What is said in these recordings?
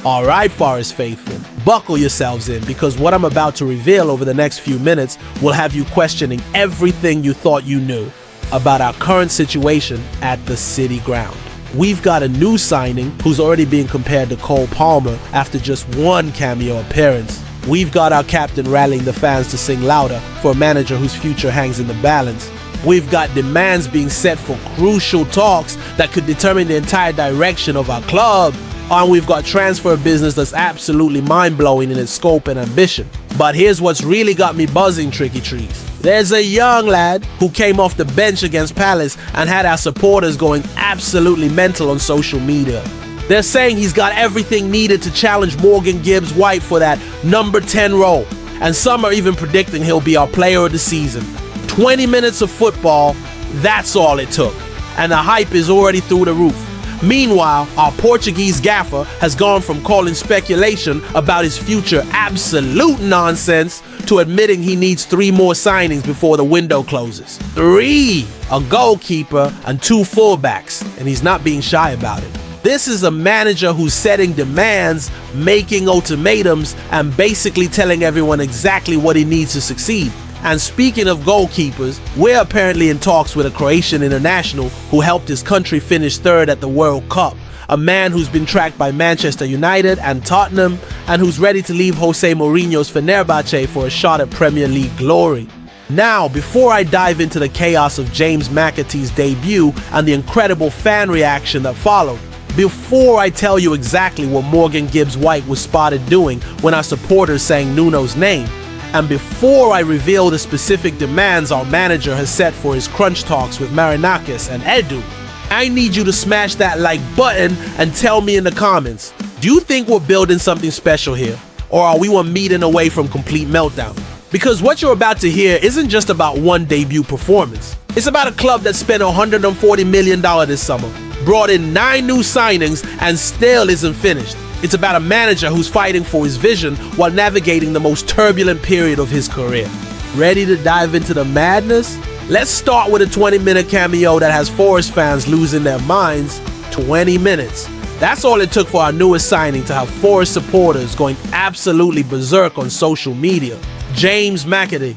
Alright, Forest faithful, buckle yourselves in because what I'm about to reveal over the next few minutes will have you questioning everything you thought you knew about our current situation at the City ground. We've got a new signing who's already being compared to Cole Palmer after just one cameo appearance. We've got our captain rallying the fans to sing louder for a manager whose future hangs in the balance. We've got demands being set for crucial talks that could determine the entire direction of our club. And we've got transfer business that's absolutely mind-blowing in its scope and ambition. But here's what's really got me buzzing, Tricky Trees. There's a young lad who came off the bench against Palace and had our supporters going absolutely mental on social media. They're saying he's got everything needed to challenge Morgan Gibbs White for that number 10 role. And some are even predicting he'll be our player of the season. 20 minutes of football, that's all it took. And the hype is already through the roof. Meanwhile, our Portuguese gaffer has gone from calling speculation about his future absolute nonsense to admitting he needs 3 more signings before the window closes. 3! A goalkeeper and 2 fullbacks, and he's not being shy about it. This is a manager who's setting demands, making ultimatums, and basically telling everyone exactly what he needs to succeed. And speaking of goalkeepers, we're apparently in talks with a Croatian international who helped his country finish 3rd at the World Cup. A man who's been tracked by Manchester United and Tottenham, and who's ready to leave Jose Mourinho's Fenerbahce for a shot at Premier League glory. Now, before I dive into the chaos of James McAtee's debut and the incredible fan reaction that followed, before I tell you exactly what Morgan Gibbs White was spotted doing when our supporters sang Nuno's name, and before I reveal the specific demands our manager has set for his crunch talks with Marinakis and Edu, I need you to smash that like button and tell me in the comments, do you think we're building something special here? Or are we 1 meeting away from complete meltdown? Because what you're about to hear isn't just about one debut performance. It's about a club that spent $140 million this summer, brought in 9 new signings, and still isn't finished. It's about a manager who's fighting for his vision while navigating the most turbulent period of his career. Ready to dive into the madness? Let's start with a 20-minute cameo that has Forest fans losing their minds. 20 minutes. That's all it took for our newest signing to have Forest supporters going absolutely berserk on social media. James McAtee.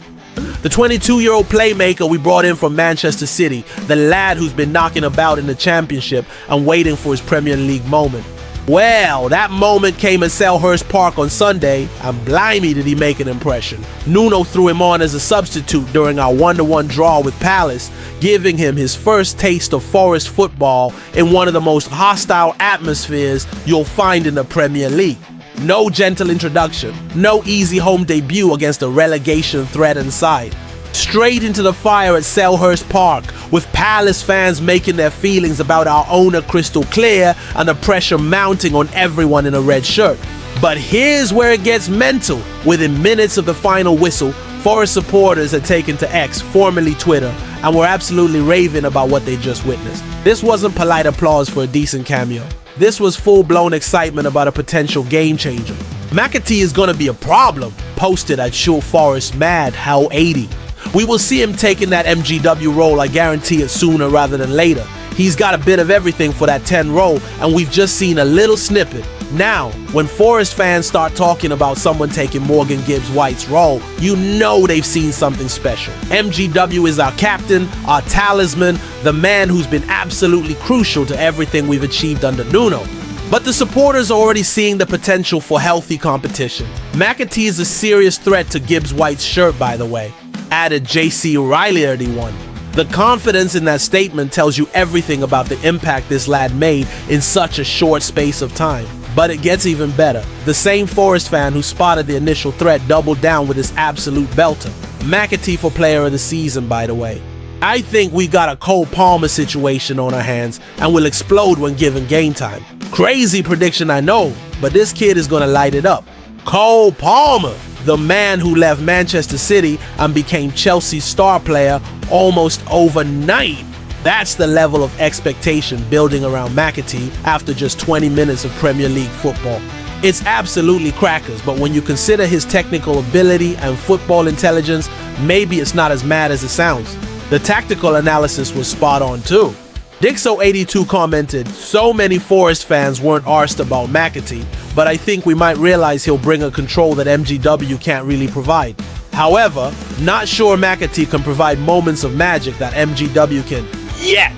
The 22-year-old playmaker we brought in from Manchester City, the lad who's been knocking about in the Championship and waiting for his Premier League moment. Well, that moment came at Selhurst Park on Sunday, and blimey did he make an impression. Nuno threw him on as a substitute during our 1-1 draw with Palace, giving him his first taste of Forest football in one of the most hostile atmospheres you'll find in the Premier League. No gentle introduction, no easy home debut against a relegation threatened side. Straight into the fire at Selhurst Park, with Palace fans making their feelings about our owner crystal clear and the pressure mounting on everyone in a red shirt. But here's where it gets mental. Within minutes of the final whistle, Forest supporters had taken to X, formerly Twitter, and were absolutely raving about what they just witnessed. This wasn't polite applause for a decent cameo. This was full-blown excitement about a potential game changer. McAtee is gonna be a problem, posted at Sure Forest Mad How 80. We will see him taking that MGW role, I guarantee it, sooner rather than later. He's got a bit of everything for that 10 role, and we've just seen a little snippet. Now, when Forest fans start talking about someone taking Morgan Gibbs White's role, you know they've seen something special. MGW is our captain, our talisman, the man who's been absolutely crucial to everything we've achieved under Nuno. But the supporters are already seeing the potential for healthy competition. McAtee is a serious threat to Gibbs White's shirt, by the way. Added JC Riley-31. The confidence in that statement tells you everything about the impact this lad made in such a short space of time. But it gets even better. The same Forest fan who spotted the initial threat doubled down with his absolute belter. McAtee for player of the season, by the way. I think we got a Cole Palmer situation on our hands and will explode when given game time. Crazy prediction, I know, but this kid is gonna light it up. Cole Palmer, the man who left Manchester City and became Chelsea's star player almost overnight. That's the level of expectation building around McAtee after just 20 minutes of Premier League football. It's absolutely crackers, but when you consider his technical ability and football intelligence, maybe it's not as mad as it sounds. The tactical analysis was spot on too. Dixo82 commented, so many Forest fans weren't arsed about McAtee, but I think we might realize he'll bring a control that MGW can't really provide. However, not sure McAtee can provide moments of magic that MGW can yet.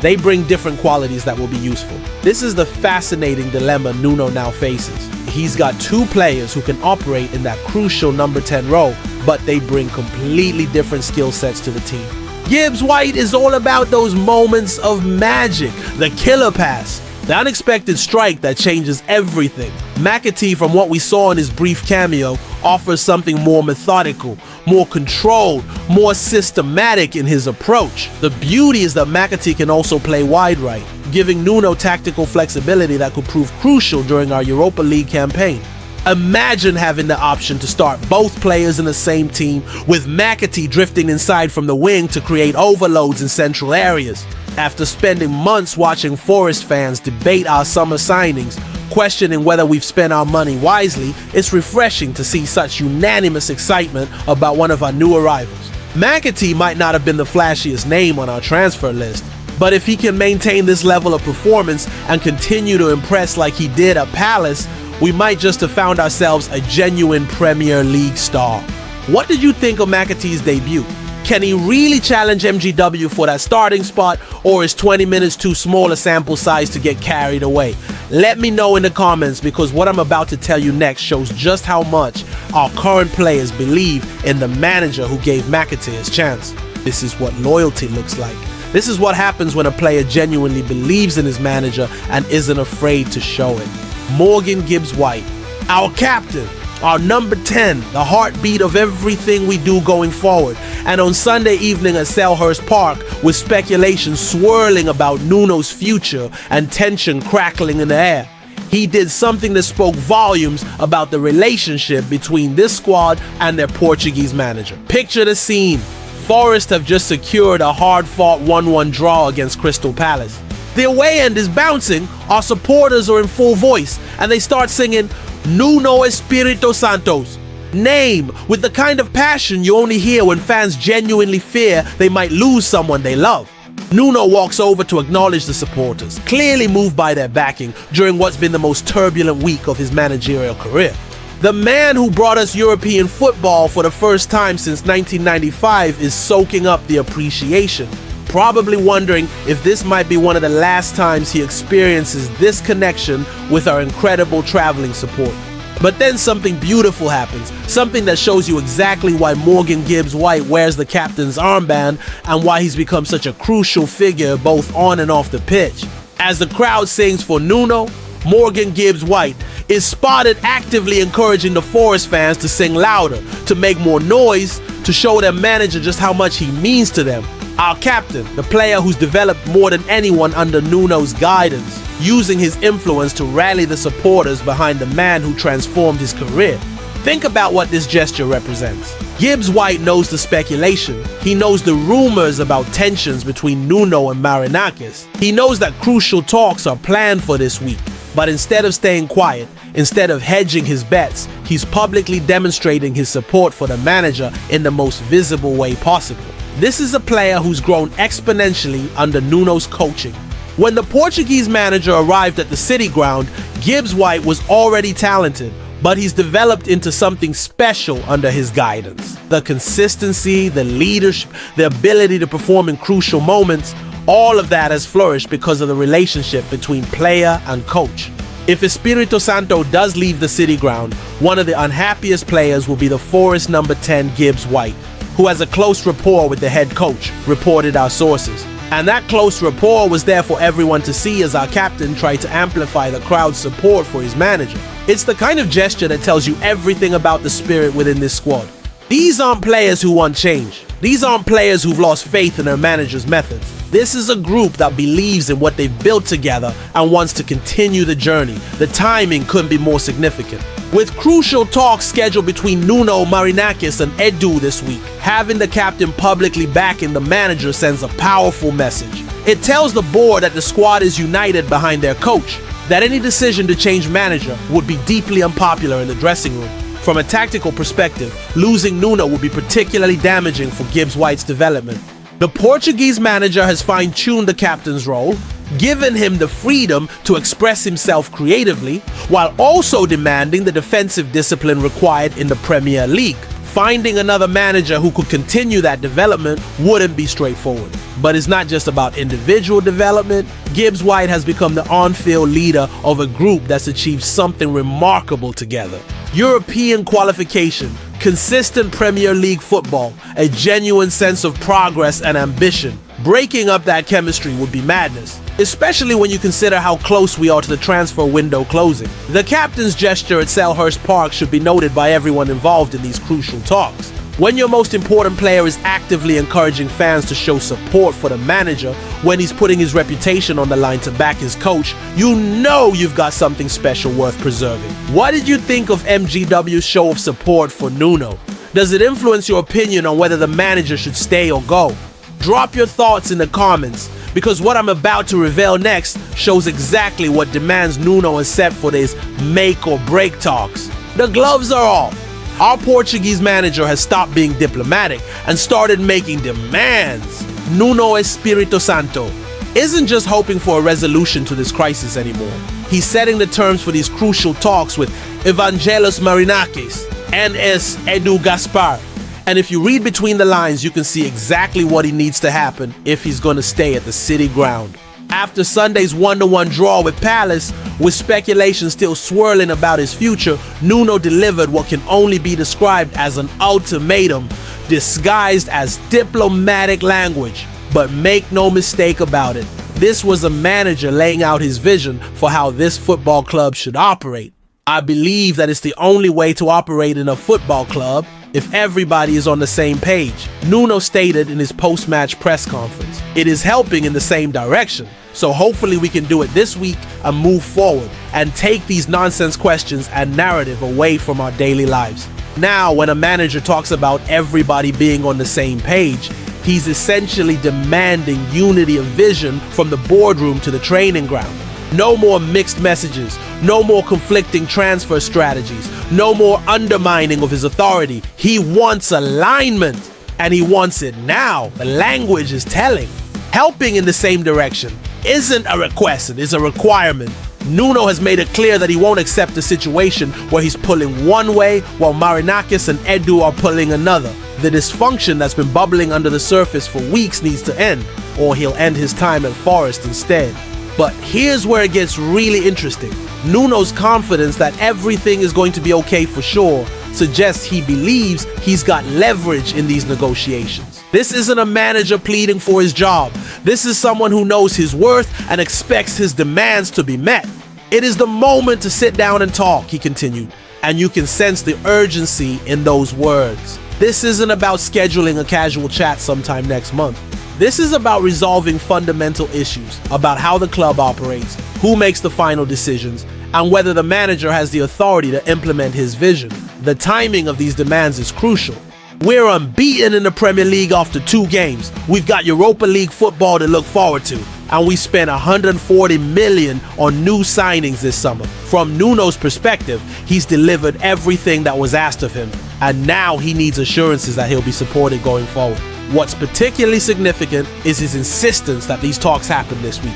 They bring different qualities that will be useful. This is the fascinating dilemma Nuno now faces. He's got two players who can operate in that crucial number 10 role, but they bring completely different skill sets to the team. Gibbs White is all about those moments of magic, the killer pass, the unexpected strike that changes everything. McAtee, from what we saw in his brief cameo, offers something more methodical, more controlled, more systematic in his approach. The beauty is that McAtee can also play wide right, giving Nuno tactical flexibility that could prove crucial during our Europa League campaign. Imagine having the option to start both players in the same team, with McAtee drifting inside from the wing to create overloads in central areas. After spending months watching Forest fans debate our summer signings, questioning whether we've spent our money wisely, it's refreshing to see such unanimous excitement about one of our new arrivals. McAtee might not have been the flashiest name on our transfer list, but if he can maintain this level of performance and continue to impress like he did at Palace, we might just have found ourselves a genuine Premier League star. What did you think of McAtee's debut? Can he really challenge MGW for that starting spot, or is 20 minutes too small a sample size to get carried away? Let me know in the comments, because what I'm about to tell you next shows just how much our current players believe in the manager who gave McAtee his chance. This is what loyalty looks like. This is what happens when a player genuinely believes in his manager and isn't afraid to show it. Morgan Gibbs White, our captain, our number 10, the heartbeat of everything we do going forward. And on Sunday evening at Selhurst Park, with speculation swirling about Nuno's future and tension crackling in the air, he did something that spoke volumes about the relationship between this squad and their Portuguese manager. Picture the scene. Forest have just secured a hard-fought 1-1 draw against Crystal Palace. The away end is bouncing, our supporters are in full voice, and they start singing Nuno Espirito Santos, name, with the kind of passion you only hear when fans genuinely fear they might lose someone they love. Nuno walks over to acknowledge the supporters, clearly moved by their backing during what's been the most turbulent week of his managerial career. The man who brought us European football for the first time since 1995 is soaking up the appreciation, probably wondering if this might be one of the last times he experiences this connection with our incredible traveling support. But then something beautiful happens, something that shows you exactly why Morgan Gibbs White wears the captain's armband and why he's become such a crucial figure both on and off the pitch. As the crowd sings for Nuno, Morgan Gibbs White is spotted actively encouraging the Forest fans to sing louder, to make more noise, to show their manager just how much he means to them. Our captain, the player who's developed more than anyone under Nuno's guidance, using his influence to rally the supporters behind the man who transformed his career. Think about what this gesture represents. Gibbs White knows the speculation. He knows the rumors about tensions between Nuno and Marinakis. He knows that crucial talks are planned for this week. But instead of staying quiet, instead of hedging his bets, he's publicly demonstrating his support for the manager in the most visible way possible. This is a player who's grown exponentially under Nuno's coaching. When the Portuguese manager arrived at the City Ground, Gibbs White was already talented, but he's developed into something special under his guidance. The consistency, the leadership, the ability to perform in crucial moments, all of that has flourished because of the relationship between player and coach. If Espirito Santo does leave the City Ground, one of the unhappiest players will be the Forest number 10 Gibbs White, who has a close rapport with the head coach, reported our sources. And that close rapport was there for everyone to see as our captain tried to amplify the crowd's support for his manager. It's the kind of gesture that tells you everything about the spirit within this squad. These aren't players who want change. These aren't players who've lost faith in their manager's methods. This is a group that believes in what they've built together and wants to continue the journey. The timing couldn't be more significant. With crucial talks scheduled between Nuno, Marinakis and Edu this week, having the captain publicly backing the manager sends a powerful message. It tells the board that the squad is united behind their coach, that any decision to change manager would be deeply unpopular in the dressing room. From a tactical perspective, losing Nuno would be particularly damaging for Gibbs White's development. The Portuguese manager has fine-tuned the captain's role, given him the freedom to express himself creatively, while also demanding the defensive discipline required in the Premier League. Finding another manager who could continue that development wouldn't be straightforward. But it's not just about individual development. Gibbs White has become the on-field leader of a group that's achieved something remarkable together. European qualification, consistent Premier League football, a genuine sense of progress and ambition. Breaking up that chemistry would be madness, especially when you consider how close we are to the transfer window closing. The captain's gesture at Selhurst Park should be noted by everyone involved in these crucial talks. When your most important player is actively encouraging fans to show support for the manager when he's putting his reputation on the line to back his coach, you know you've got something special worth preserving. What did you think of MGW's show of support for Nuno? Does it influence your opinion on whether the manager should stay or go? Drop your thoughts in the comments, because what I'm about to reveal next shows exactly what demands Nuno has set for these make or break talks. The gloves are off. Our Portuguese manager has stopped being diplomatic and started making demands. Nuno Espirito Santo isn't just hoping for a resolution to this crisis anymore. He's setting the terms for these crucial talks with Evangelos Marinakis and Edu Gaspar. And if you read between the lines, you can see exactly what he needs to happen if he's going to stay at the City ground. After Sunday's 1-1 draw with Palace, with speculation still swirling about his future, Nuno delivered what can only be described as an ultimatum, disguised as diplomatic language. But make no mistake about it, this was a manager laying out his vision for how this football club should operate. I believe that it's the only way to operate in a football club if everybody is on the same page. Nuno stated in his post-match press conference, it is helping in the same direction. So hopefully we can do it this week and move forward and take these nonsense questions and narrative away from our daily lives. Now, when a manager talks about everybody being on the same page, he's essentially demanding unity of vision from the boardroom to the training ground. No more mixed messages, no more conflicting transfer strategies, no more undermining of his authority. He wants alignment, and he wants it now. The language is telling. Helping in the same direction isn't a request, it is a requirement. Nuno has made it clear that he won't accept a situation where he's pulling one way while Marinakis and Edu are pulling another. The dysfunction that's been bubbling under the surface for weeks needs to end, or he'll end his time at Forest instead. But here's where it gets really interesting. Nuno's confidence that everything is going to be okay for sure suggests he believes he's got leverage in these negotiations. This isn't a manager pleading for his job. This is someone who knows his worth and expects his demands to be met. It is the moment to sit down and talk, he continued, and you can sense the urgency in those words. This isn't about scheduling a casual chat sometime next month. This is about resolving fundamental issues about how the club operates, who makes the final decisions, and whether the manager has the authority to implement his vision. The timing of these demands is crucial. We're unbeaten in the Premier League after 2 games. We've got Europa League football to look forward to. And we spent 140 million on new signings this summer. From Nuno's perspective, he's delivered everything that was asked of him. And now he needs assurances that he'll be supported going forward. What's particularly significant is his insistence that these talks happen this week.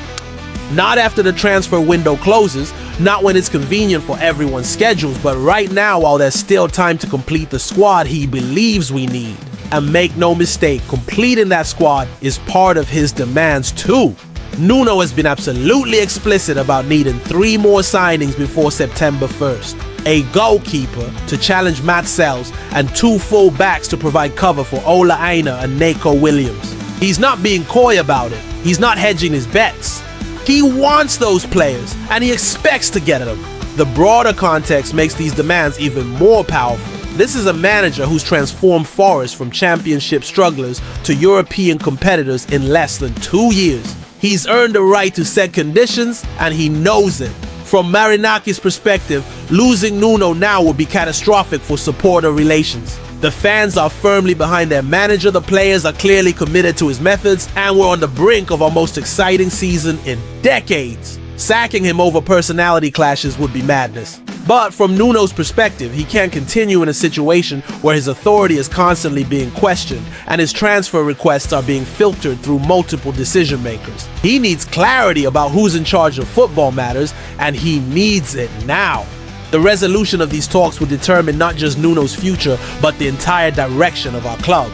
Not after the transfer window closes, not when it's convenient for everyone's schedules, but right now while there's still time to complete the squad he believes we need. And make no mistake, completing that squad is part of his demands too. Nuno has been absolutely explicit about needing 3 more signings before September 1st. A goalkeeper to challenge Matt Sells and 2 full backs to provide cover for Ola Aina and Nako Williams. He's not being coy about it. He's not hedging his bets. He wants those players and he expects to get them. The broader context makes these demands even more powerful. This is a manager who's transformed Forest from championship strugglers to European competitors in less than 2 years. He's earned the right to set conditions and he knows it. From Marinakis' perspective, losing Nuno now would be catastrophic for supporter relations. The fans are firmly behind their manager, the players are clearly committed to his methods, and we're on the brink of our most exciting season in decades. Sacking him over personality clashes would be madness. But from Nuno's perspective, he can't continue in a situation where his authority is constantly being questioned and his transfer requests are being filtered through multiple decision makers. He needs clarity about who's in charge of football matters, and he needs it now. The resolution of these talks will determine not just Nuno's future, but the entire direction of our club.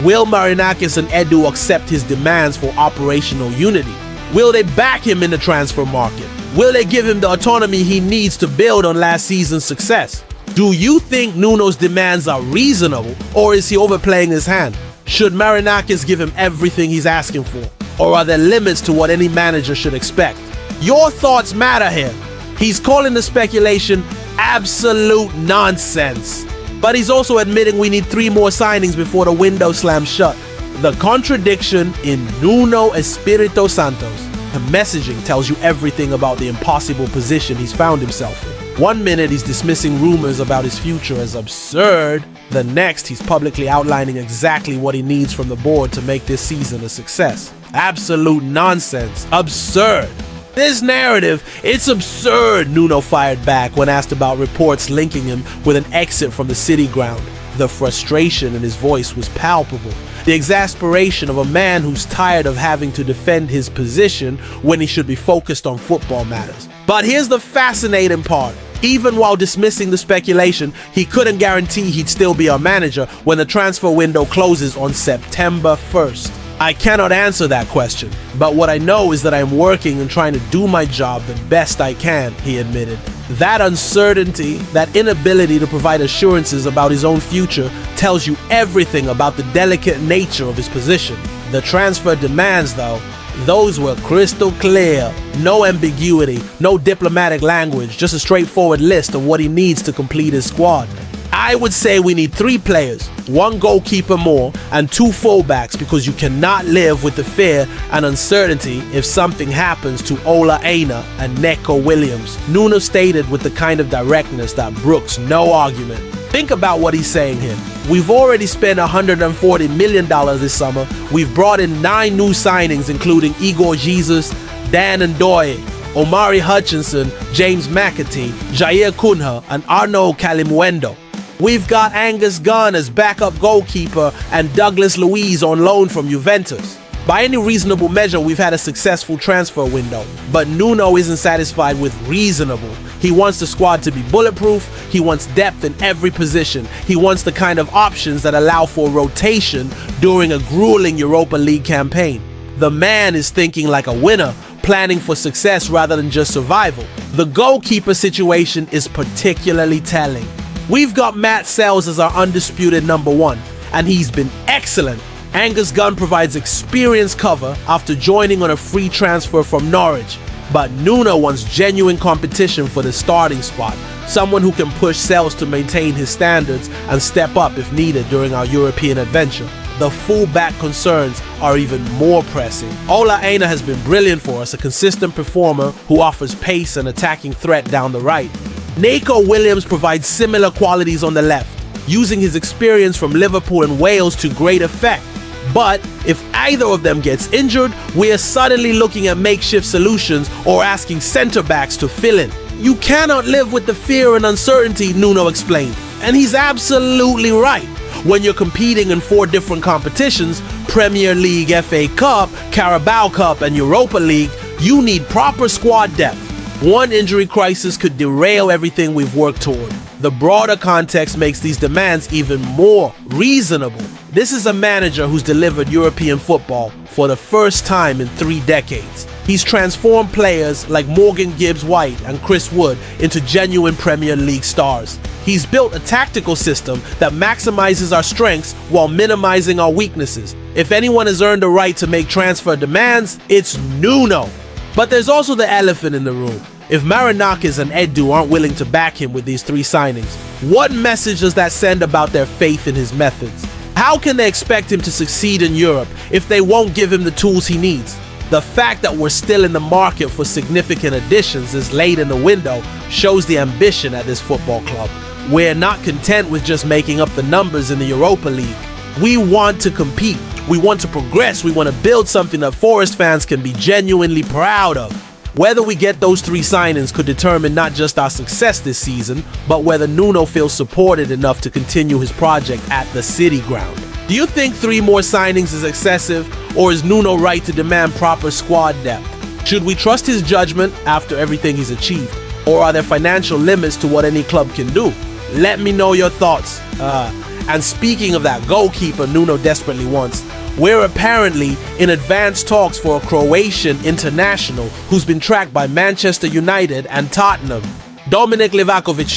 Will Marinakis and Edu accept his demands for operational unity? Will they back him in the transfer market? Will they give him the autonomy he needs to build on last season's success? Do you think Nuno's demands are reasonable, or is he overplaying his hand? Should Marinakis give him everything he's asking for? Or are there limits to what any manager should expect? Your thoughts matter here. He's calling the speculation absolute nonsense. But he's also admitting we need 3 more signings before the window slams shut. The contradiction in Nuno Espirito Santos. The messaging tells you everything about the impossible position he's found himself in. One minute he's dismissing rumors about his future as absurd. The next he's publicly outlining exactly what he needs from the board to make this season a success. Absolute nonsense. Absurd. This narrative, it's absurd, Nuno fired back when asked about reports linking him with an exit from the City ground. The frustration in his voice was palpable. The exasperation of a man who's tired of having to defend his position when he should be focused on football matters. But here's the fascinating part. Even while dismissing the speculation, he couldn't guarantee he'd still be our manager when the transfer window closes on September 1st. I cannot answer that question, but what I know is that I am working and trying to do my job the best I can, he admitted. That uncertainty, that inability to provide assurances about his own future tells you everything about the delicate nature of his position. The transfer demands, though, those were crystal clear. No ambiguity, no diplomatic language, just a straightforward list of what he needs to complete his squad. I would say we need 3 players, 1 goalkeeper more, and 2 fullbacks because you cannot live with the fear and uncertainty if something happens to Ola Aina and Neco Williams. Nuno stated with the kind of directness that brooks no argument. Think about what he's saying here. We've already spent $140 million this summer. We've brought in 9 new signings, including Igor Jesus, Dan Ndoye, Omari Hutchinson, James McAtee, Jair Cunha, and Arnaud Calimuendo. We've got Angus Gunn as backup goalkeeper and Douglas Luiz on loan from Juventus. By any reasonable measure, we've had a successful transfer window, but Nuno isn't satisfied with reasonable. He wants the squad to be bulletproof. He wants depth in every position. He wants the kind of options that allow for rotation during a grueling Europa League campaign. The man is thinking like a winner, planning for success rather than just survival. The goalkeeper situation is particularly telling. We've got Matt Sells as our undisputed number 1, and he's been excellent. Angus Gunn provides experienced cover after joining on a free transfer from Norwich. But Nuno wants genuine competition for the starting spot, someone who can push Sells to maintain his standards and step up if needed during our European adventure. The full-back concerns are even more pressing. Ola Aina has been brilliant for us, a consistent performer who offers pace and attacking threat down the right. Neco Williams provides similar qualities on the left, using his experience from Liverpool and Wales to great effect. But if either of them gets injured, we are suddenly looking at makeshift solutions or asking centre-backs to fill in. You cannot live with the fear and uncertainty, Nuno explained. And he's absolutely right. When you're competing in 4 different competitions, Premier League, FA Cup, Carabao Cup, and Europa League, you need proper squad depth. One injury crisis could derail everything we've worked toward. The broader context makes these demands even more reasonable. This is a manager who's delivered European football for the first time in 3 decades. He's transformed players like Morgan Gibbs-White and Chris Wood into genuine Premier League stars. He's built a tactical system that maximizes our strengths while minimizing our weaknesses. If anyone has earned the right to make transfer demands, it's Nuno. But there's also the elephant in the room. If Marinakis and Edu aren't willing to back him with these 3 signings, what message does that send about their faith in his methods? How can they expect him to succeed in Europe if they won't give him the tools he needs? The fact that we're still in the market for significant additions this late in the window shows the ambition at this football club. We're not content with just making up the numbers in the Europa League. We want to compete. We want to progress. We want to build something that Forest fans can be genuinely proud of. Whether we get those 3 signings could determine not just our success this season, but whether Nuno feels supported enough to continue his project at the City ground. Do you think 3 more signings is excessive, or is Nuno right to demand proper squad depth? Should we trust his judgment after everything he's achieved, or are there financial limits to what any club can do? Let me know your thoughts. And speaking of that goalkeeper Nuno desperately wants, we're apparently in advanced talks for a Croatian international who's been tracked by Manchester United and Tottenham. Dominik Livakovic,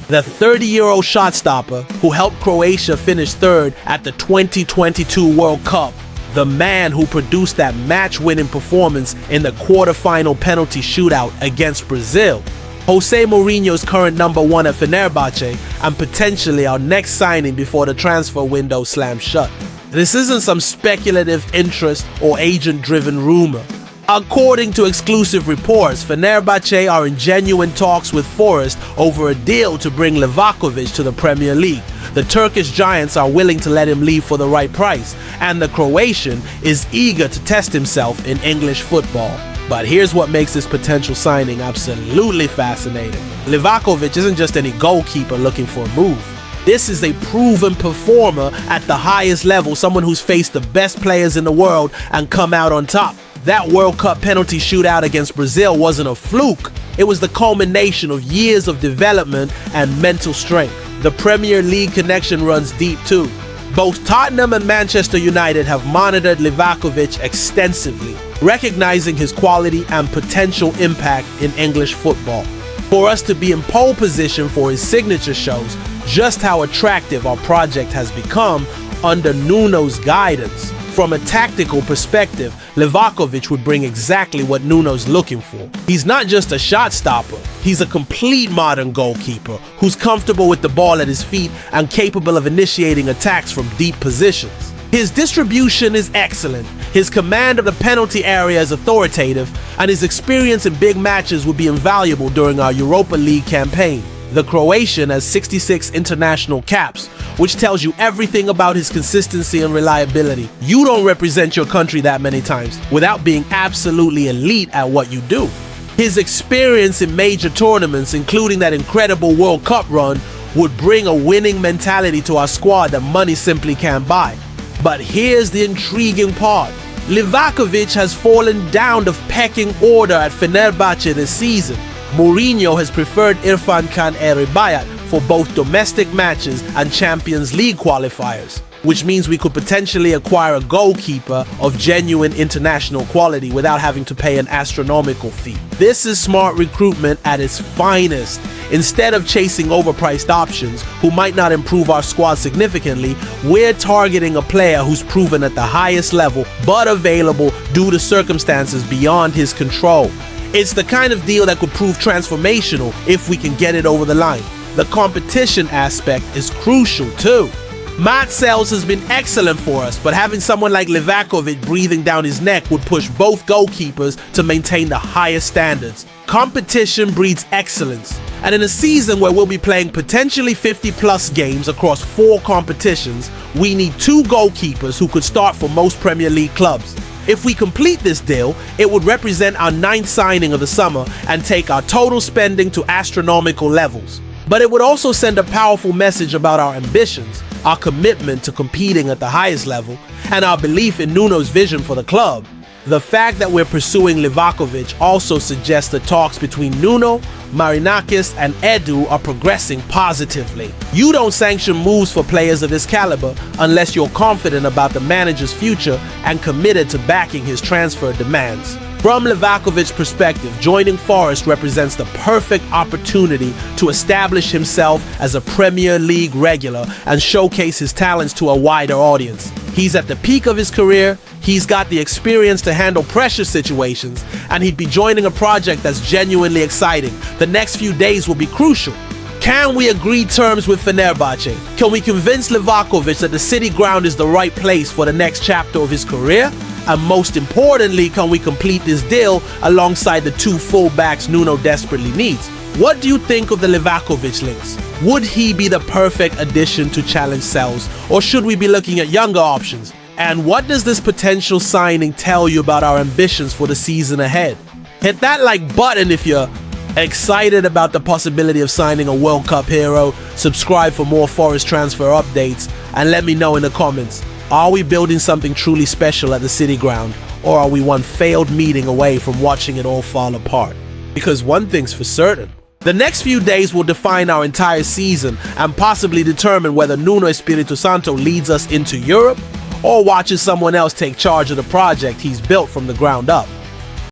the 30-year-old shot stopper who helped Croatia finish 3rd at the 2022 World Cup, the man who produced that match-winning performance in the quarterfinal penalty shootout against Brazil. Jose Mourinho's current #1 at Fenerbahce, and potentially our next signing before the transfer window slams shut. This isn't some speculative interest or agent-driven rumor. According to exclusive reports, Fenerbahce are in genuine talks with Forest over a deal to bring Livakovic to the Premier League. The Turkish giants are willing to let him leave for the right price, and the Croatian is eager to test himself in English football. But here's what makes this potential signing absolutely fascinating. Livakovic isn't just any goalkeeper looking for a move. This is a proven performer at the highest level, someone who's faced the best players in the world and come out on top. That World Cup penalty shootout against Brazil wasn't a fluke. It was the culmination of years of development and mental strength. The Premier League connection runs deep too. Both Tottenham and Manchester United have monitored Livakovic extensively, recognizing his quality and potential impact in English football. For us to be in pole position for his signature shows just how attractive our project has become under Nuno's guidance. From a tactical perspective, Livakovic would bring exactly what Nuno's looking for. He's not just a shot stopper, he's a complete modern goalkeeper who's comfortable with the ball at his feet and capable of initiating attacks from deep positions. His distribution is excellent, his command of the penalty area is authoritative, and his experience in big matches will be invaluable during our Europa League campaign. The Croatian has 66 international caps, which tells you everything about his consistency and reliability. You don't represent your country that many times without being absolutely elite at what you do. His experience in major tournaments, including that incredible World Cup run, would bring a winning mentality to our squad that money simply can't buy. But here's the intriguing part. Livakovic has fallen down the pecking order at Fenerbahce this season. Mourinho has preferred Irfan Can Eribayat for both domestic matches and Champions League qualifiers, which means we could potentially acquire a goalkeeper of genuine international quality without having to pay an astronomical fee. This is smart recruitment at its finest. Instead of chasing overpriced options who might not improve our squad significantly, we're targeting a player who's proven at the highest level but available due to circumstances beyond his control. It's the kind of deal that could prove transformational if we can get it over the line. The competition aspect is crucial too. Mat Sales has been excellent for us, but having someone like Livakovic breathing down his neck would push both goalkeepers to maintain the highest standards. Competition breeds excellence, and in a season where we'll be playing potentially 50+ games across 4 competitions, we need 2 goalkeepers who could start for most Premier League clubs. If we complete this deal, it would represent our 9th signing of the summer and take our total spending to astronomical levels. But it would also send a powerful message about our ambitions, our commitment to competing at the highest level, and our belief in Nuno's vision for the club. The fact that we're pursuing Livakovic also suggests the talks between Nuno, Marinakis, and Edu are progressing positively. You don't sanction moves for players of this caliber unless you're confident about the manager's future and committed to backing his transfer demands. From Livakovic's perspective, joining Forest represents the perfect opportunity to establish himself as a Premier League regular and showcase his talents to a wider audience. He's at the peak of his career, he's got the experience to handle pressure situations, and he'd be joining a project that's genuinely exciting. The next few days will be crucial. Can we agree terms with Fenerbahce? Can we convince Livakovic that the City ground is the right place for the next chapter of his career? And most importantly, can we complete this deal alongside the 2 fullbacks Nuno desperately needs? What do you think of the Livakovic links? Would he be the perfect addition to challenge Sels, or should we be looking at younger options? And what does this potential signing tell you about our ambitions for the season ahead? Hit that like button if you're excited about the possibility of signing a World Cup hero. Subscribe for more Forest transfer updates, and let me know in the comments, are we building something truly special at the City Ground, or are we one failed meeting away from watching it all fall apart? Because one thing's for certain, the next few days will define our entire season and possibly determine whether Nuno Espirito Santo leads us into Europe or watches someone else take charge of the project he's built from the ground up.